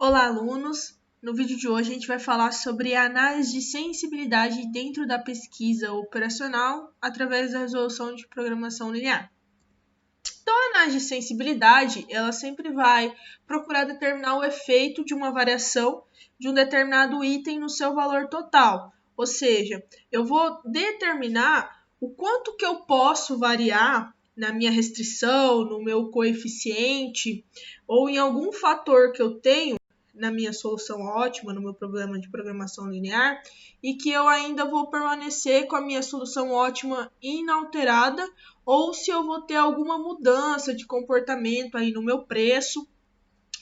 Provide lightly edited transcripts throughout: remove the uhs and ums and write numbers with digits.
Olá, alunos! No vídeo de hoje a gente vai falar sobre a análise de sensibilidade dentro da pesquisa operacional através da resolução de programação linear. Então, a análise de sensibilidade, ela sempre vai procurar determinar o efeito de uma variação de um determinado item no seu valor total. Ou seja, eu vou determinar o quanto que eu posso variar na minha restrição, no meu coeficiente ou em algum fator que eu tenho na minha solução ótima, no meu problema de programação linear, e que eu ainda vou permanecer com a minha solução ótima inalterada, ou se eu vou ter alguma mudança de comportamento aí no meu preço,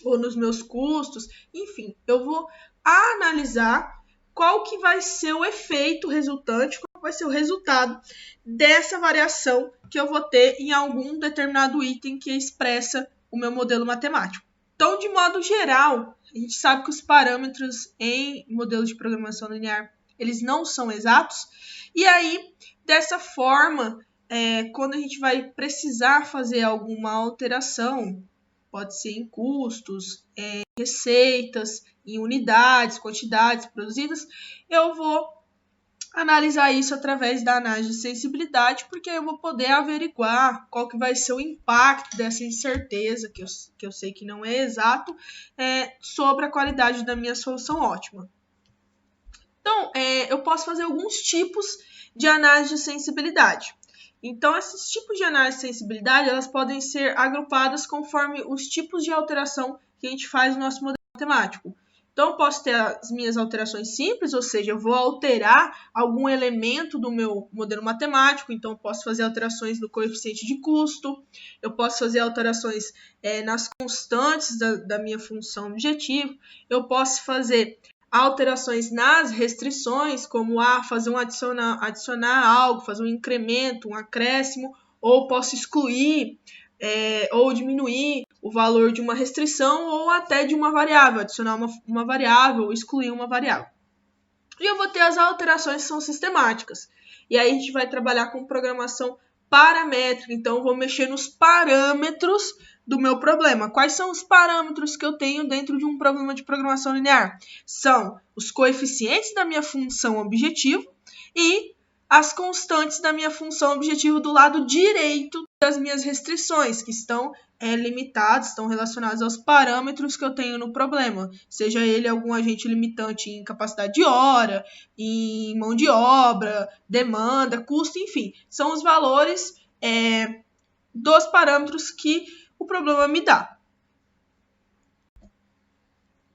ou nos meus custos, enfim, eu vou analisar qual que vai ser o efeito resultante, qual vai ser o resultado dessa variação que eu vou ter em algum determinado item que expressa o meu modelo matemático. Então, de modo geral, a gente sabe que os parâmetros em modelos de programação linear, eles não são exatos, e aí, dessa forma, quando a gente vai precisar fazer alguma alteração, pode ser em custos, receitas, em unidades, quantidades produzidas, eu vou analisar isso através da análise de sensibilidade, porque eu vou poder averiguar qual que vai ser o impacto dessa incerteza, que eu sei que não é exato, sobre a qualidade da minha solução ótima. Então, eu posso fazer alguns tipos de análise de sensibilidade. Então, esses tipos de análise de sensibilidade, elas podem ser agrupadas conforme os tipos de alteração que a gente faz no nosso modelo matemático. Então, eu posso ter as minhas alterações simples, ou seja, eu vou alterar algum elemento do meu modelo matemático, então eu posso fazer alterações no coeficiente de custo, eu posso fazer alterações nas constantes da minha função objetivo, eu posso fazer alterações nas restrições, como fazer adicionar algo, fazer um incremento, um acréscimo, ou posso excluir ou diminuir o valor de uma restrição ou até de uma variável, adicionar uma variável ou excluir uma variável. E eu vou ter as alterações que são sistemáticas. E aí a gente vai trabalhar com programação paramétrica, então eu vou mexer nos parâmetros do meu problema. Quais são os parâmetros que eu tenho dentro de um problema de programação linear? São os coeficientes da minha função objetivo e as constantes da minha função objetivo do lado direito das minhas restrições, que estão limitados, estão relacionados aos parâmetros que eu tenho no problema, seja ele algum agente limitante em capacidade de hora, em mão de obra, demanda, custo, enfim, são os valores dos parâmetros que o problema me dá.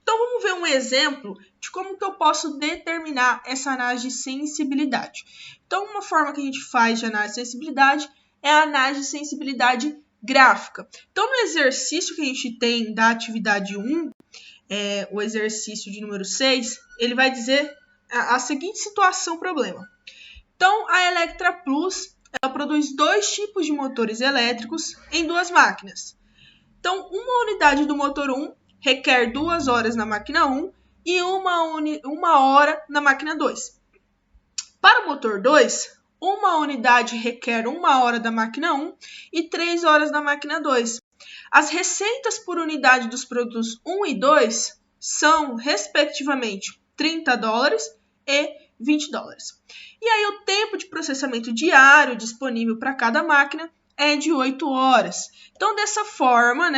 Então, vamos ver um exemplo de como que eu posso determinar essa análise de sensibilidade. Então, uma forma que a gente faz de análise de sensibilidade é a análise de sensibilidade gráfica. Então, no exercício que a gente tem da atividade 1, o exercício de número 6, ele vai dizer a seguinte situação, problema. Então, a Electra Plus, ela produz 2 tipos de motores elétricos em 2 máquinas. Então, uma unidade do motor 1 requer 2 horas na máquina 1 e uma hora na máquina 2. Para o motor 2, uma unidade requer 1 hora da máquina 1 e 3 horas na máquina 2. As receitas por unidade dos produtos 1 e 2 são, respectivamente, $30 e $20. E aí o tempo de processamento diário disponível para cada máquina é de 8 horas. Então, dessa forma,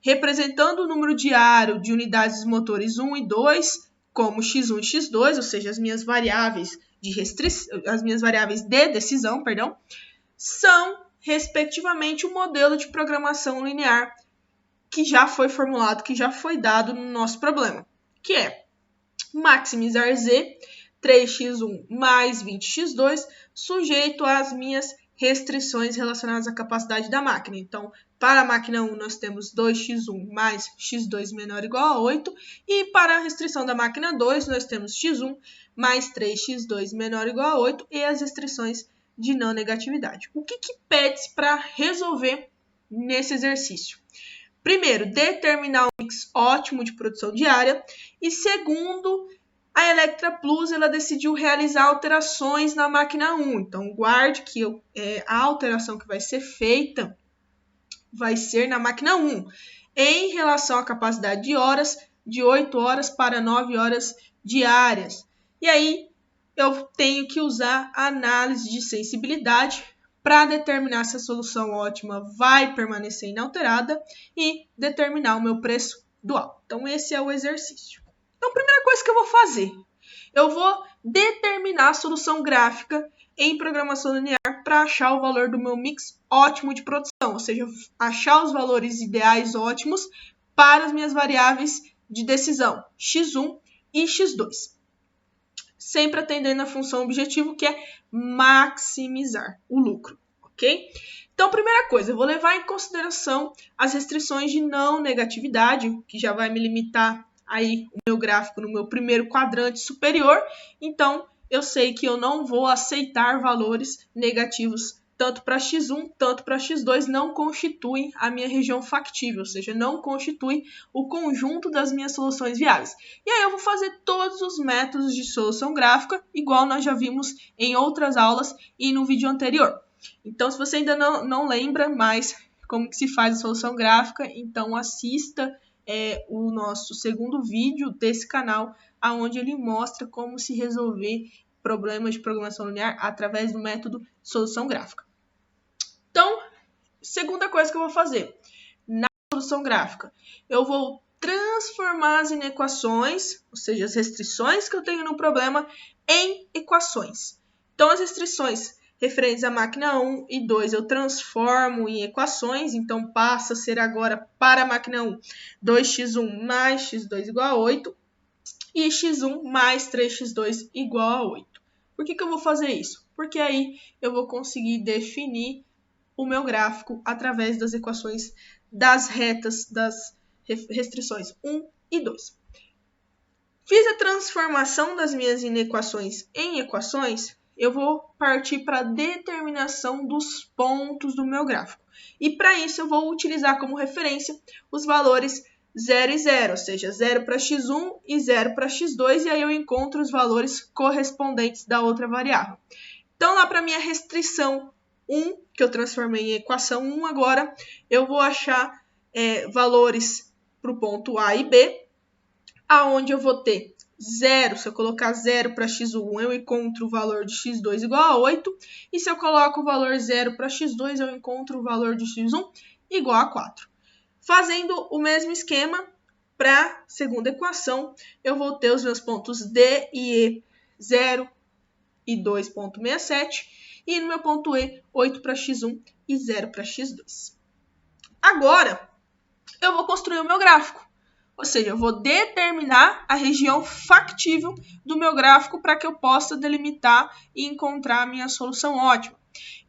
representando o número diário de unidades dos motores 1 e 2, como x1 e x2, ou seja, as minhas variáveis de decisão, são, respectivamente, o modelo de programação linear que já foi formulado, que já foi dado no nosso problema, que é maximizar z, 3x1 mais 20x2, sujeito às minhas restrições relacionadas à capacidade da máquina. Então, para a máquina 1, nós temos 2x1 mais x2 menor ou igual a 8, e para a restrição da máquina 2, nós temos x1 mais 3x2 menor ou igual a 8, e as restrições de não negatividade. O que pede-se para resolver nesse exercício? Primeiro, determinar um mix ótimo de produção diária, e segundo, a Electra Plus ela decidiu realizar alterações na máquina 1. Então, guarde que a alteração que vai ser feita vai ser na máquina 1, em relação à capacidade de horas de 8 horas para 9 horas diárias. E aí eu tenho que usar a análise de sensibilidade para determinar se a solução ótima vai permanecer inalterada e determinar o meu preço dual. Então, esse é o exercício. Então, a primeira coisa que eu vou fazer, eu vou determinar a solução gráfica em programação linear para achar o valor do meu mix ótimo de produção, ou seja, achar os valores ideais ótimos para as minhas variáveis de decisão, x1 e x2. Sempre atendendo a função objetivo, que é maximizar o lucro, ok? Então, primeira coisa, eu vou levar em consideração as restrições de não negatividade, que já vai me limitar aí o meu gráfico no meu primeiro quadrante superior. Então, eu sei que eu não vou aceitar valores negativos tanto para x1, tanto para x2, não constituem a minha região factível, ou seja, não constitui o conjunto das minhas soluções viáveis. E aí eu vou fazer todos os métodos de solução gráfica, igual nós já vimos em outras aulas e no vídeo anterior. Então, se você ainda não lembra mais como que se faz a solução gráfica, então assista o nosso segundo vídeo desse canal, onde ele mostra como se resolver problemas de programação linear através do método solução gráfica. Então, segunda coisa que eu vou fazer, na solução gráfica, eu vou transformar as inequações, ou seja, as restrições que eu tenho no problema, em equações. Então, as restrições referentes à máquina 1 e 2 eu transformo em equações, então passa a ser agora para a máquina 1, 2x1 mais x2 igual a 8 e x1 mais 3x2 igual a 8. Por que eu vou fazer isso? Porque aí eu vou conseguir definir o meu gráfico através das equações das retas das restrições 1 e 2. Fiz a transformação das minhas inequações em equações, eu vou partir para a determinação dos pontos do meu gráfico. E para isso eu vou utilizar como referência os valores 0 e 0, ou seja, 0 para x1 e 0 para x2, e aí eu encontro os valores correspondentes da outra variável. Então, lá para a minha restrição 1, que eu transformei em equação 1 agora, eu vou achar valores para o ponto A e B, aonde eu vou ter 0, se eu colocar 0 para x1, eu encontro o valor de x2 igual a 8, e se eu coloco o valor 0 para x2, eu encontro o valor de x1 igual a 4. Fazendo o mesmo esquema para a segunda equação, eu vou ter os meus pontos D e E, 0 e 2,67, e no meu ponto E, 8 para x1 e 0 para x2. Agora, eu vou construir o meu gráfico. Ou seja, eu vou determinar a região factível do meu gráfico para que eu possa delimitar e encontrar a minha solução ótima.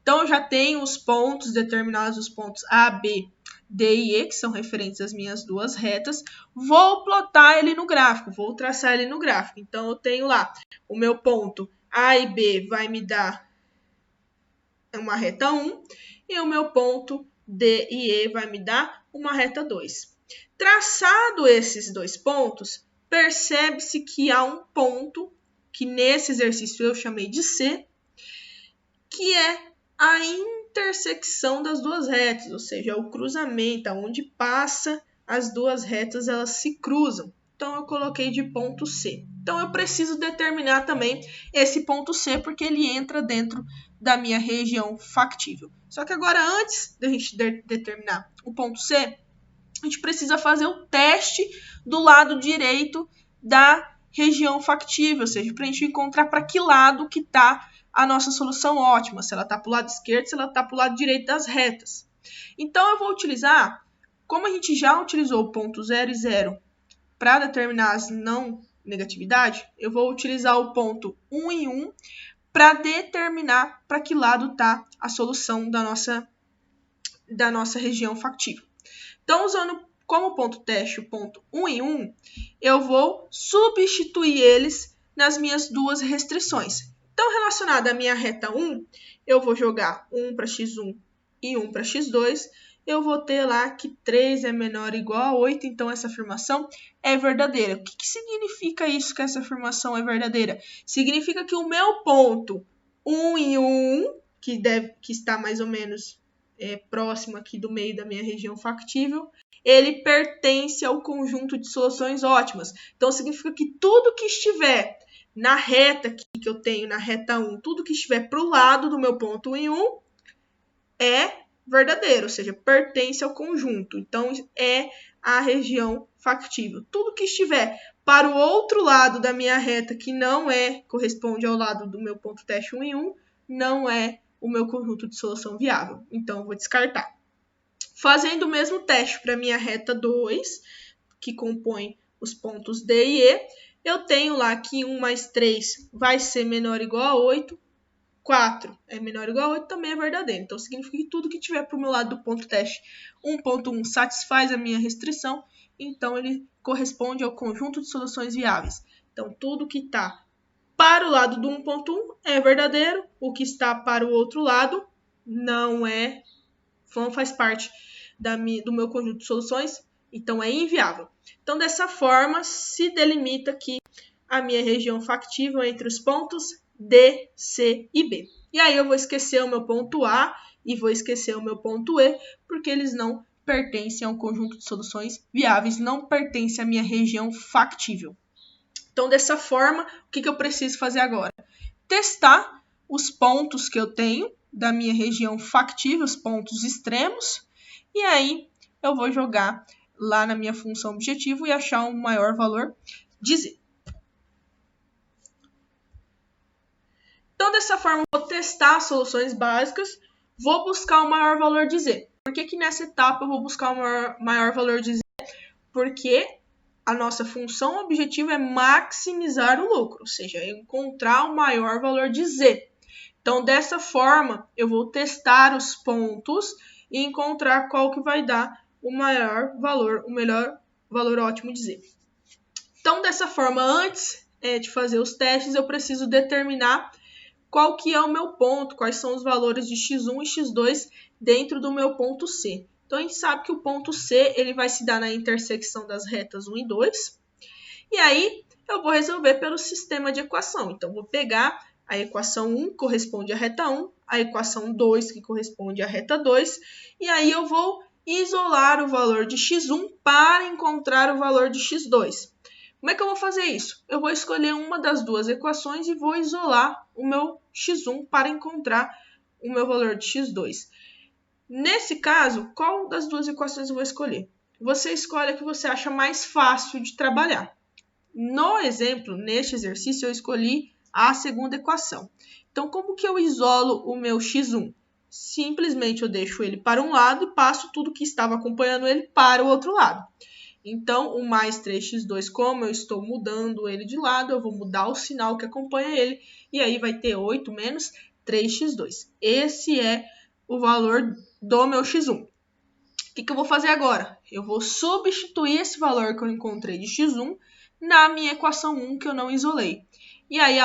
Então, eu já tenho os pontos determinados, os pontos A, B, D e E, que são referentes às minhas duas retas. Vou plotar ele no gráfico, vou traçar ele no gráfico. Então, eu tenho lá o meu ponto A e B vai me dar uma reta 1 e o meu ponto D e E vai me dar uma reta 2. Traçado esses dois pontos, percebe-se que há um ponto, que nesse exercício eu chamei de C, que é a intersecção das duas retas, ou seja, o cruzamento, onde passa as duas retas, elas se cruzam. Então, eu coloquei de ponto C. Então, eu preciso determinar também esse ponto C, porque ele entra dentro da minha região factível. Só que agora, antes da gente determinar o ponto C, a gente precisa fazer o teste do lado direito da região factível, ou seja, para a gente encontrar para que lado que está a nossa solução ótima, se ela está para o lado esquerdo, se ela está para o lado direito das retas. Então, eu vou utilizar, como a gente já utilizou o ponto 0 e 0 para determinar as não negatividade, eu vou utilizar o ponto 1 e 1 para determinar para que lado está a solução da nossa região factível. Então, usando como ponto teste o ponto 1 e 1, eu vou substituir eles nas minhas duas restrições. Então, relacionado à minha reta 1, eu vou jogar 1 para x1 e 1 para x2. Eu vou ter lá que 3 é menor ou igual a 8, então essa afirmação é verdadeira. O que significa isso, que essa afirmação é verdadeira? Significa que o meu ponto 1 e 1, que está mais ou menos próximo aqui do meio da minha região factível, ele pertence ao conjunto de soluções ótimas. Então, significa que tudo que estiver na reta aqui que eu tenho, na reta 1, tudo que estiver para o lado do meu ponto em 1 é verdadeiro, ou seja, pertence ao conjunto. Então, é a região factível. Tudo que estiver para o outro lado da minha reta, que não corresponde ao lado do meu ponto teste 1 em 1, não é o meu conjunto de solução viável. Então, eu vou descartar. Fazendo o mesmo teste para a minha reta 2, que compõe os pontos D e E, eu tenho lá que 1 mais 3 vai ser menor ou igual a 8, 4 é menor ou igual a 8, também é verdadeiro. Então, significa que tudo que tiver para o meu lado do ponto teste 1.1 satisfaz a minha restrição, então ele corresponde ao conjunto de soluções viáveis. Então, tudo que está para o lado do 1.1 é verdadeiro, o que está para o outro lado não faz parte do meu conjunto de soluções, então é inviável. Então, dessa forma, se delimita aqui a minha região factível entre os pontos D, C e B. E aí eu vou esquecer o meu ponto A e vou esquecer o meu ponto E, porque eles não pertencem a um conjunto de soluções viáveis, não pertencem à minha região factível. Então, dessa forma, o que eu preciso fazer agora? Testar os pontos que eu tenho da minha região factível, os pontos extremos, e aí eu vou jogar lá na minha função objetivo e achar um maior valor de Z. Então, dessa forma, eu vou testar as soluções básicas, vou buscar o maior valor de Z. Por que nessa etapa eu vou buscar o maior valor de Z? Porque a nossa função objetivo é maximizar o lucro, ou seja, encontrar o maior valor de Z. Então, dessa forma, eu vou testar os pontos e encontrar qual que vai dar o maior valor, o melhor valor ótimo de Z. Então, dessa forma, antes de fazer os testes, eu preciso determinar qual que é o meu ponto, quais são os valores de x1 e x2 dentro do meu ponto C. Então, a gente sabe que o ponto C ele vai se dar na intersecção das retas 1 e 2. E aí, eu vou resolver pelo sistema de equação. Então, vou pegar a equação 1, que corresponde à reta 1, a equação 2, que corresponde à reta 2, e aí eu vou isolar o valor de x1 para encontrar o valor de x2. Como é que eu vou fazer isso? Eu vou escolher uma das duas equações e vou isolar o meu x1 para encontrar o meu valor de x2. Nesse caso, qual das duas equações eu vou escolher? Você escolhe a que você acha mais fácil de trabalhar. No exemplo, neste exercício, eu escolhi a segunda equação. Então, como que eu isolo o meu x1? Simplesmente eu deixo ele para um lado e passo tudo que estava acompanhando ele para o outro lado. Então, o mais 3x2, como eu estou mudando ele de lado, eu vou mudar o sinal que acompanha ele, e aí vai ter 8 menos 3x2. Esse é o valor do meu x1. O que eu vou fazer agora? Eu vou substituir esse valor que eu encontrei de x1 na minha equação 1 que eu não isolei. E aí,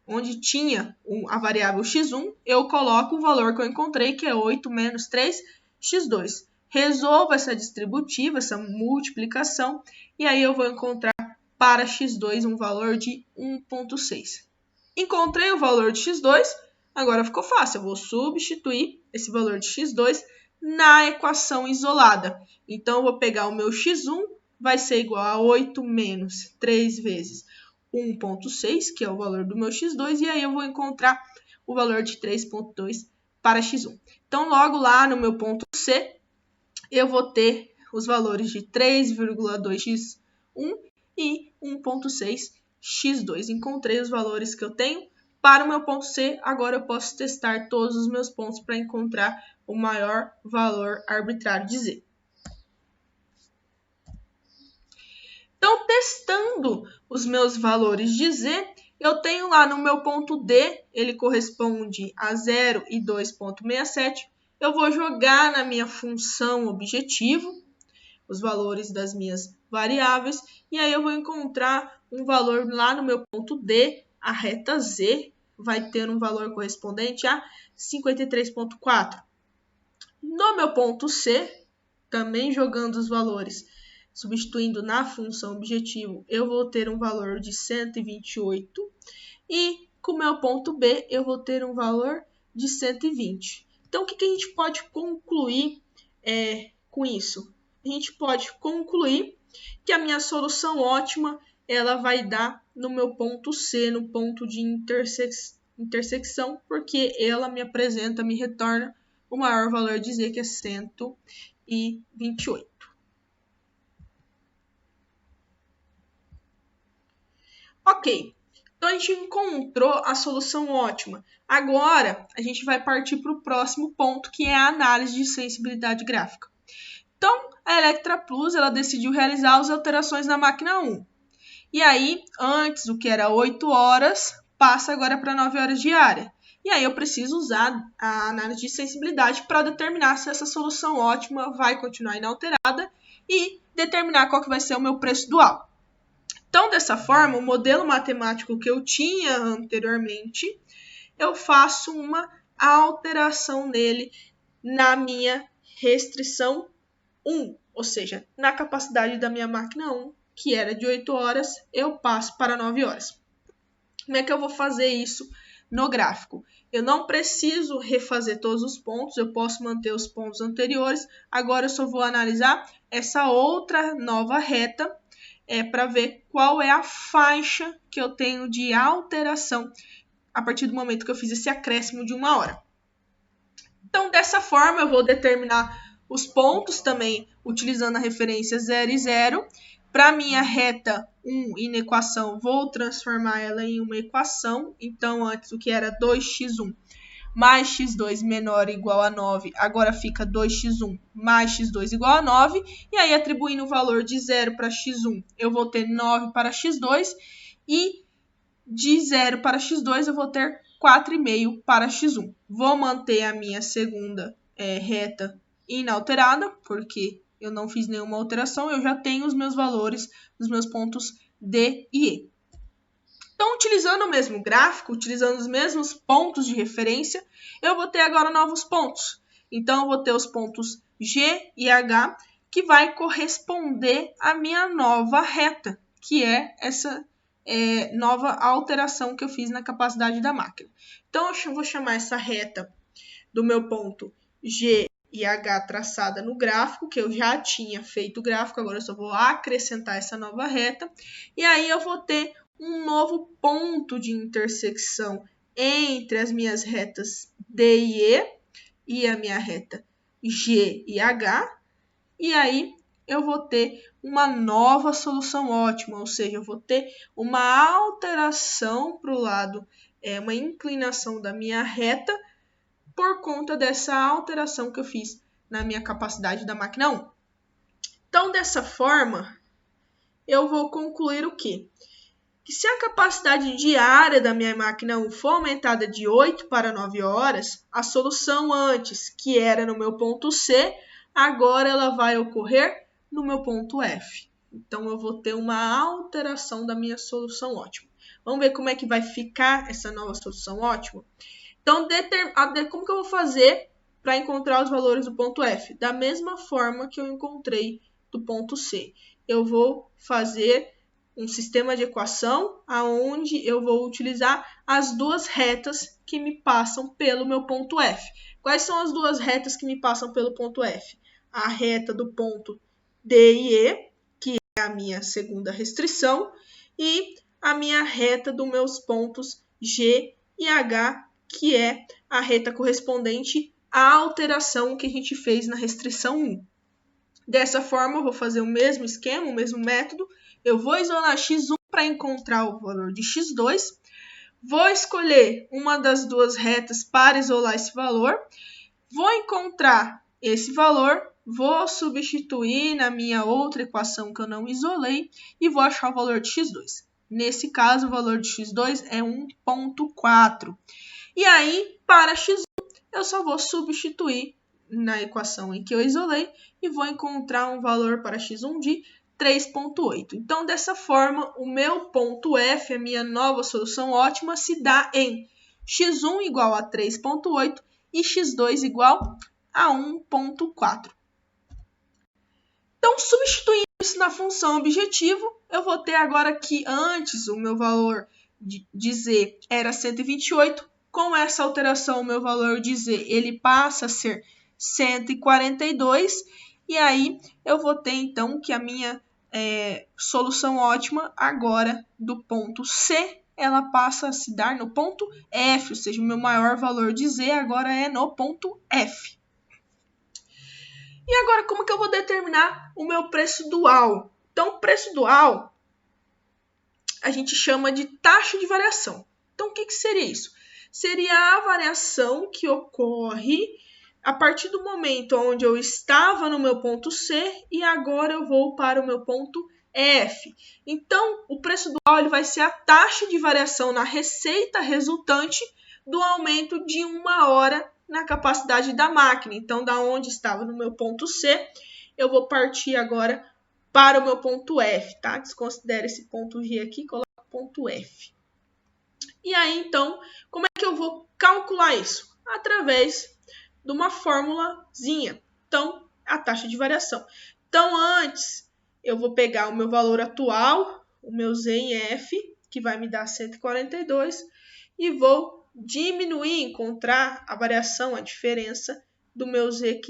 onde tinha a variável x1, eu coloco o valor que eu encontrei, que é 8 menos 3x2. Resolvo essa distributiva, essa multiplicação, e aí eu vou encontrar para x2 um valor de 1,6. Encontrei o valor de x2, agora ficou fácil, eu vou substituir esse valor de x2 na equação isolada. Então, eu vou pegar o meu x1, vai ser igual a 8 menos 3 vezes 1,6, que é o valor do meu x2, e aí eu vou encontrar o valor de 3,2 para x1. Então, logo lá no meu ponto C, eu vou ter os valores de 3,2x1 e 1,6x2. Encontrei os valores que eu tenho para o meu ponto C. Agora eu posso testar todos os meus pontos para encontrar o maior valor arbitrário de Z. Então, testando os meus valores de Z, eu tenho lá no meu ponto D, ele corresponde a 0 e 2,67. Eu vou jogar na minha função objetivo os valores das minhas variáveis, e aí eu vou encontrar um valor lá no meu ponto D, a reta Z vai ter um valor correspondente a 53,4. No meu ponto C, também jogando os valores, substituindo na função objetivo, eu vou ter um valor de 128, e com o meu ponto B, eu vou ter um valor de 120. Então, o que a gente pode concluir com isso? a gente pode concluir que a minha solução ótima ela vai dar no meu ponto C, no ponto de intersecção, porque ela me apresenta, me retorna o maior valor de Z, que é 128. Ok, então a gente encontrou a solução ótima. Agora, a gente vai partir para o próximo ponto, que é a análise de sensibilidade gráfica. Então, a Electra Plus ela decidiu realizar as alterações na máquina 1. E aí, antes, o que era 8 horas, passa agora para 9 horas diária. E aí eu preciso usar a análise de sensibilidade para determinar se essa solução ótima vai continuar inalterada e determinar qual que vai ser o meu preço dual. Então, dessa forma, o modelo matemático que eu tinha anteriormente, eu faço uma alteração nele na minha restrição 1, ou seja, na capacidade da minha máquina 1, que era de 8 horas, eu passo para 9 horas. Como é que eu vou fazer isso no gráfico? Eu não preciso refazer todos os pontos, eu posso manter os pontos anteriores. Agora eu só vou analisar essa outra nova reta para ver qual é a faixa que eu tenho de alteração a partir do momento que eu fiz esse acréscimo de 1 hora. Então, dessa forma, eu vou determinar os pontos também utilizando a referência 0 e 0. Para a minha reta 1 em equação, vou transformar ela em uma equação. Então, antes o que era 2x1 mais x2 menor ou igual a 9, agora fica 2x1 mais x2 igual a 9. E aí, atribuindo o valor de 0 para x1, eu vou ter 9 para x2. E de 0 para x2, eu vou ter 4,5 para x1. Vou manter a minha segunda reta inalterada, porque eu não fiz nenhuma alteração, eu já tenho os meus valores dos meus pontos D e E. Então, utilizando o mesmo gráfico, utilizando os mesmos pontos de referência, eu vou ter agora novos pontos. Então, eu vou ter os pontos G e H, que vai corresponder à minha nova reta, que é essa nova alteração que eu fiz na capacidade da máquina. Então, eu vou chamar essa reta do meu ponto G e H traçada no gráfico, que eu já tinha feito o gráfico, agora eu só vou acrescentar essa nova reta. E aí eu vou ter um novo ponto de intersecção entre as minhas retas D e E e a minha reta G e H. E aí eu vou ter uma nova solução ótima, ou seja, eu vou ter uma alteração para o lado, uma inclinação da minha reta por conta dessa alteração que eu fiz na minha capacidade da máquina 1. Então, dessa forma, eu vou concluir o quê? Que se a capacidade diária da minha máquina 1 for aumentada de 8 para 9 horas, a solução antes, que era no meu ponto C, agora ela vai ocorrer no meu ponto F. Então, eu vou ter uma alteração da minha solução ótima. Vamos ver como é que vai ficar essa nova solução ótima? Então, como que eu vou fazer para encontrar os valores do ponto F? Da mesma forma que eu encontrei do ponto C. Eu vou fazer um sistema de equação onde eu vou utilizar as duas retas que me passam pelo meu ponto F. Quais são as duas retas que me passam pelo ponto F? A reta do ponto D e E, que é a minha segunda restrição, e a minha reta dos meus pontos G e H, que é a reta correspondente à alteração que a gente fez na restrição 1. Dessa forma, eu vou fazer o mesmo esquema, o mesmo método. Eu vou isolar x1 para encontrar o valor de x2. Vou escolher uma das duas retas para isolar esse valor. Vou encontrar esse valor, vou substituir na minha outra equação que eu não isolei e vou achar o valor de x2. Nesse caso, o valor de x2 é 1,4. E aí, para x1, eu só vou substituir na equação em que eu isolei e vou encontrar um valor para x1 de 3,8. Então, dessa forma, o meu ponto F, a minha nova solução ótima, se dá em x1 igual a 3,8 e x2 igual a 1,4. Então, substituindo isso na função objetivo, eu vou ter agora que antes o meu valor de Z era 128. Com essa alteração, o meu valor de Z ele passa a ser 142. E aí eu vou ter então que a minha solução ótima agora do ponto C, ela passa a se dar no ponto F, ou seja, o meu maior valor de Z agora é no ponto F. E agora, como que eu vou determinar o meu preço dual? Então, o preço dual a gente chama de taxa de variação. Então, o que seria isso? Seria a variação que ocorre a partir do momento onde eu estava no meu ponto C e agora eu vou para o meu ponto F. Então, o preço dual ele vai ser a taxa de variação na receita resultante do aumento de 1 hora na capacidade da máquina. Então, da onde estava no meu ponto C, eu vou partir agora para o meu ponto F, tá? Desconsidere esse ponto G aqui, coloca o ponto F. E aí, então, como é que eu vou calcular isso? Através de uma formulazinha. Então, a taxa de variação. Então, antes, eu vou pegar o meu valor atual, o meu Z em F, que vai me dar 142, e vou diminuir, encontrar a variação, a diferença do meu Z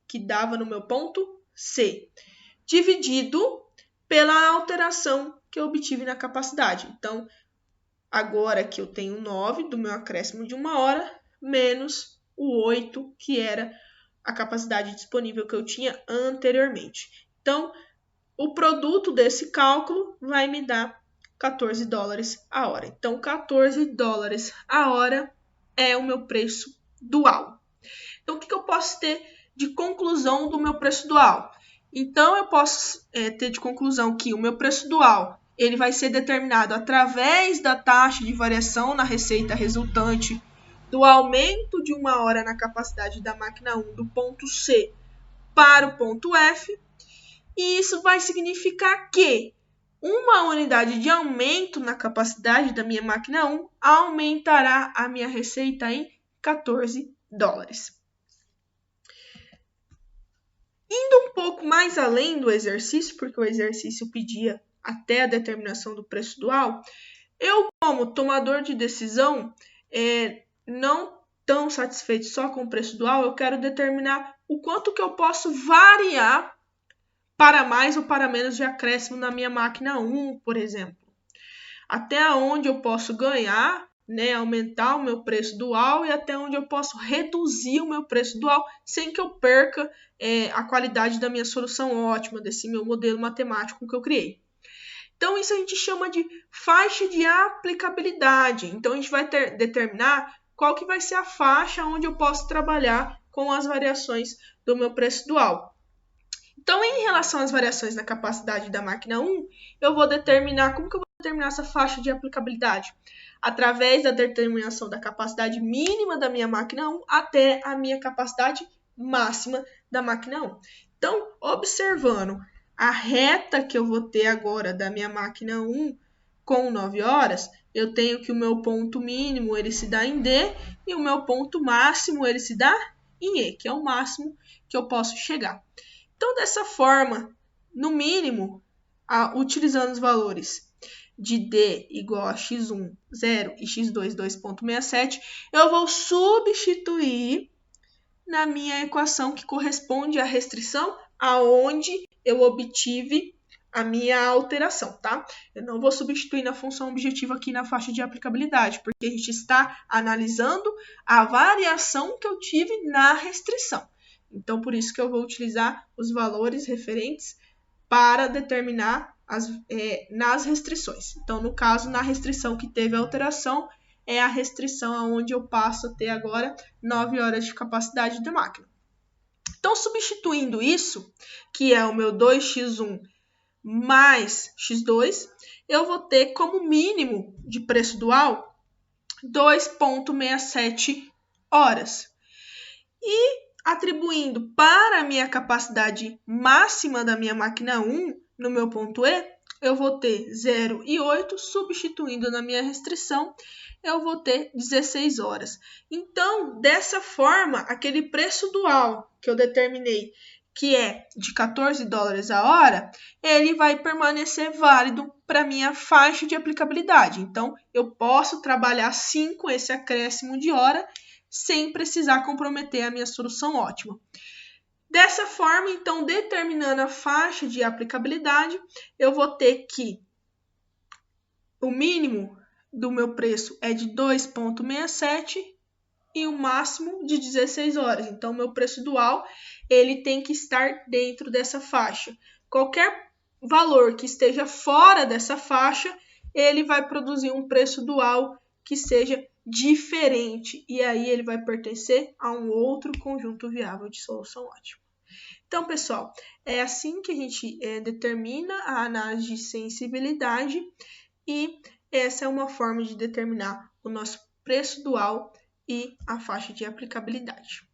que dava no meu ponto C, dividido pela alteração que eu obtive na capacidade. Então, agora que eu tenho 9 do meu acréscimo de 1 hora, menos o 8, que era a capacidade disponível que eu tinha anteriormente. Então, o produto desse cálculo vai me dar 14 dólares a hora. Então, 14 dólares a hora é o meu preço dual. Então, o que eu posso ter de conclusão do meu preço dual? Então, eu posso ter de conclusão que o meu preço dual ele vai ser determinado através da taxa de variação na receita resultante do aumento de 1 hora na capacidade da máquina 1 do ponto C para o ponto F. E isso vai significar que uma unidade de aumento na capacidade da minha máquina 1 aumentará a minha receita em 14 dólares. Indo um pouco mais além do exercício, porque o exercício pedia até a determinação do preço dual, eu, como tomador de decisão, não tão satisfeito só com o preço dual, eu quero determinar o quanto que eu posso variar para mais ou para menos de acréscimo na minha máquina 1, por exemplo. Até onde eu posso ganhar, aumentar o meu preço dual e até onde eu posso reduzir o meu preço dual sem que eu perca a qualidade da minha solução ótima, desse meu modelo matemático que eu criei. Então, isso a gente chama de faixa de aplicabilidade. Então, a gente vai determinar qual que vai ser a faixa onde eu posso trabalhar com as variações do meu preço dual. Então, em relação às variações na capacidade da máquina 1, eu vou determinar, como que eu vou determinar essa faixa de aplicabilidade? Através da determinação da capacidade mínima da minha máquina 1 até a minha capacidade máxima da máquina 1. Então, observando a reta que eu vou ter agora da minha máquina 1 com 9 horas, eu tenho que o meu ponto mínimo ele se dá em D e o meu ponto máximo ele se dá em E, que é o máximo que eu posso chegar. Então, dessa forma, no mínimo, utilizando os valores de D igual a x1, 0 e x2, 2,67, eu vou substituir na minha equação que corresponde à restrição aonde eu obtive a minha alteração, tá? Eu não vou substituir na função objetiva aqui na faixa de aplicabilidade, porque a gente está analisando a variação que eu tive na restrição. Então, por isso que eu vou utilizar os valores referentes para determinar nas restrições. Então, no caso, na restrição que teve alteração, é a restrição onde eu passo a ter agora 9 horas de capacidade da máquina. Então, substituindo isso, que é o meu 2x1 mais x2, eu vou ter como mínimo de preço dual 2,67 horas. E atribuindo para a minha capacidade máxima da minha máquina 1, no meu ponto E, eu vou ter 0 e 8, substituindo na minha restrição, eu vou ter 16 horas. Então, dessa forma, aquele preço dual que eu determinei, que é de 14 dólares a hora, ele vai permanecer válido para a minha faixa de aplicabilidade. Então, eu posso trabalhar sim com esse acréscimo de hora, sem precisar comprometer a minha solução ótima. Dessa forma, então, determinando a faixa de aplicabilidade, eu vou ter que o mínimo do meu preço é de 2,67 e o máximo de 16 horas. Então, meu preço dual ele tem que estar dentro dessa faixa. Qualquer valor que esteja fora dessa faixa, ele vai produzir um preço dual que seja diferente. E aí ele vai pertencer a um outro conjunto viável de solução ótima. Então, pessoal, é assim que a gente determina a análise de sensibilidade e essa é uma forma de determinar o nosso preço dual e a faixa de aplicabilidade.